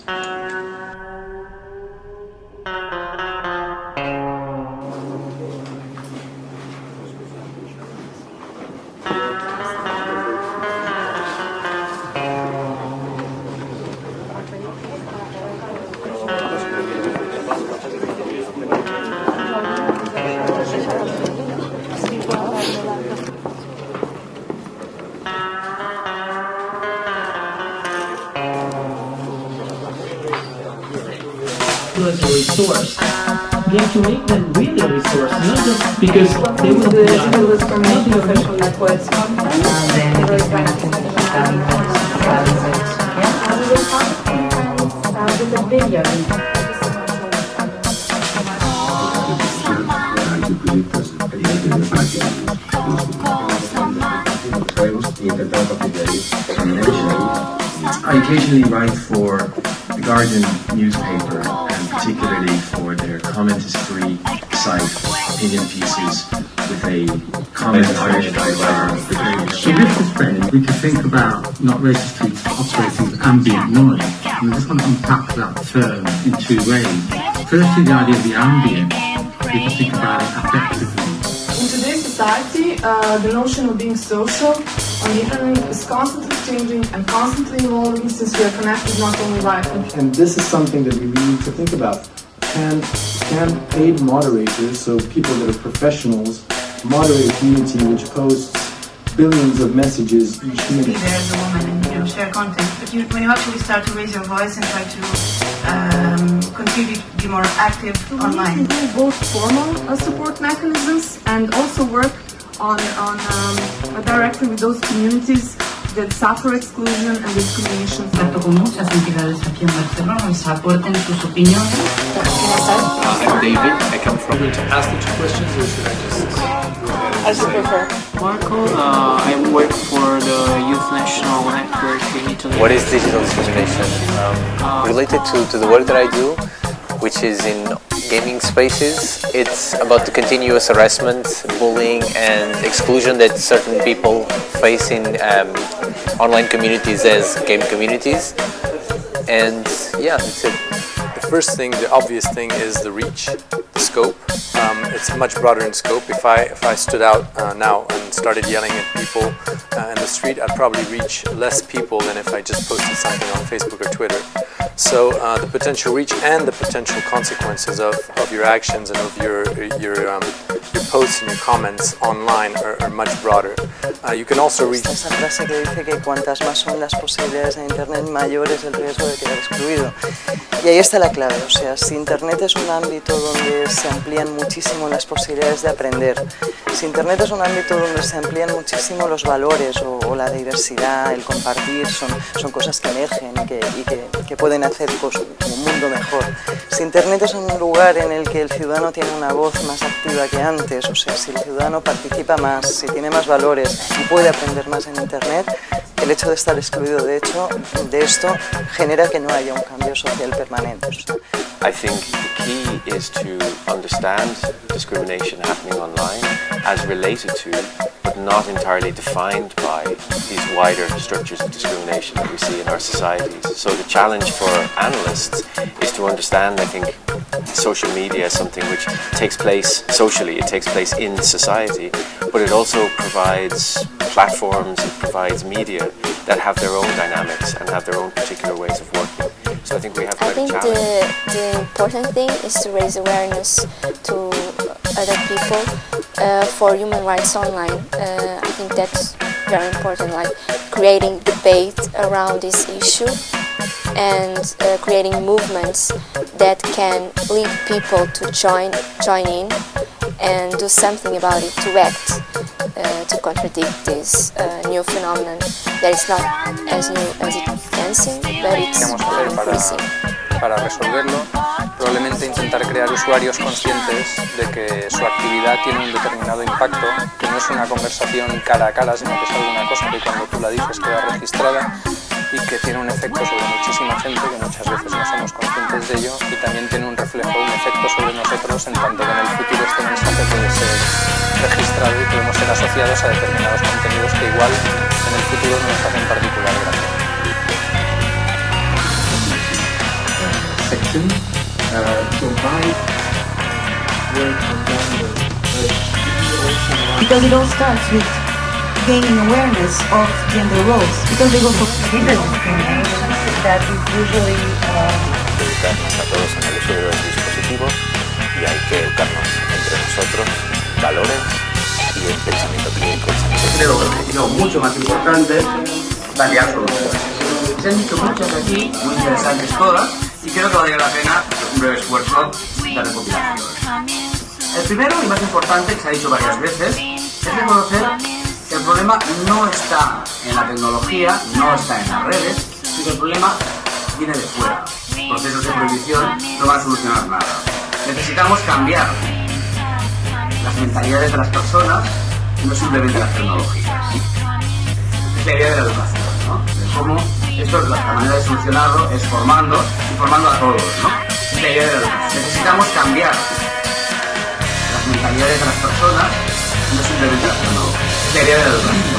As a resource. We have to make them really a resource, not just because they will be Professional Networks Conference. I occasionally write for the Guardian newspaper, and particularly for their comment is free site, opinion pieces with a comment Irish writer. In this respect, we can think about not racist tweets operating as ambient noise. And I just want to unpack that term in two ways. Firstly, the idea of the ambient, we can think about it affectively. In today's society, the notion of being social on the internet is constantly changing and constantly evolving, since we are connected not only by... And this is something that we really need to think about. Can paid moderators, so people that are professionals, moderate a community which posts billions of messages each minute? Be there as a woman and share content, but when you actually start to raise your voice and try to contribute, be more active online. We do both formal support mechanisms and also work on directly with those communities that suffer exclusion and discrimination. Contacto con muchas entidades aquí en Barcelona y se aporten sus opiniones. I'm David. I come from. To ask the two questions, or should I just go ahead? As you prefer. Marco, I work for the Youth National Network in Italy. What is digital discrimination? Related to the work that I do, which is in gaming spaces, it's about the continuous harassment, bullying and exclusion that certain people face in online communities as game communities. And yeah, that's it. The first thing, the obvious thing, is the reach, the scope. It's much broader in scope. If I stood out now and started yelling at people in the street, I'd probably reach less people than if I just posted something on Facebook or Twitter. So the potential reach and the potential consequences of your actions and of your posts and your comments online are much broader. You can also reach... Esa frase que dice que cuantas más son las posibilidades en Internet, mayor es el riesgo de quedar excluido. Y ahí está la clave, o sea, si Internet es un ámbito donde se amplían muchísimo las posibilidades de aprender, si Internet es un ámbito donde se amplían muchísimo los valores o la diversidad, el compartir, son cosas que emergen y que pueden hacer un mundo mejor. Si Internet es un lugar en el que el ciudadano tiene una voz más activa que antes, o sea, si el ciudadano participa más, si tiene más valores y puede aprender más en Internet, el hecho de estar excluido de esto genera que no haya un cambio social permanente. I think the key is to understand discrimination happening online as related to, but not entirely defined by, these wider structures of discrimination that we see in our societies. So the challenge for analysts is to understand, I think, social media is something which takes place socially, it takes place in society, but it also provides platforms, it provides media that have their own dynamics and have their own particular ways of working. So I think we have quite a challenge. The important thing is to raise awareness to other people for human rights online. I think that's very important, like creating debate around this issue and creating movements that can lead people to join in and do something about it, to act, to contradict this new phenomenon that is not as new as it can seem, but it's increasing. Para resolverlo, probablemente intentar crear usuarios conscientes de que su actividad tiene un determinado impacto, que no es una conversación cara a cara, sino que es alguna cosa que cuando tú la dices queda registrada y que tiene un efecto sobre muchísima gente, que muchas veces no somos conscientes de ello, y también tiene un reflejo, un efecto sobre nosotros, en tanto que en el futuro este mensaje puede ser registrado y podemos ser asociados a determinados contenidos que igual en el futuro nos hacen particular gracia. section provide work because it all starts with gaining awareness of gender roles, because they go for discrimination that is usually educarnos a todos en el uso de los dispositivos y hay que educarnos entre nosotros valores y el pensamiento clínico. Creo que el objetivo mucho más importante es paliar soluciones. Se han dicho muchas aquí, muy interesantes todas, y creo que valdría la pena un breve esfuerzo de recopilación. El primero y más importante, que se ha dicho varias veces, es reconocer que el problema no está en la tecnología, no está en las redes, sino que el problema viene de fuera. Procesos de prohibición no van a solucionar nada. Necesitamos cambiar las mentalidades de las personas y no simplemente las tecnologías. Es la idea de la educación, ¿no? De cómo esto, la manera de solucionarlo es formando y formando a todos, ¿no? Es la idea de la educación. Necesitamos cambiar las mentalidades de las personas y no simplemente las tecnologías. Es la idea de la educación.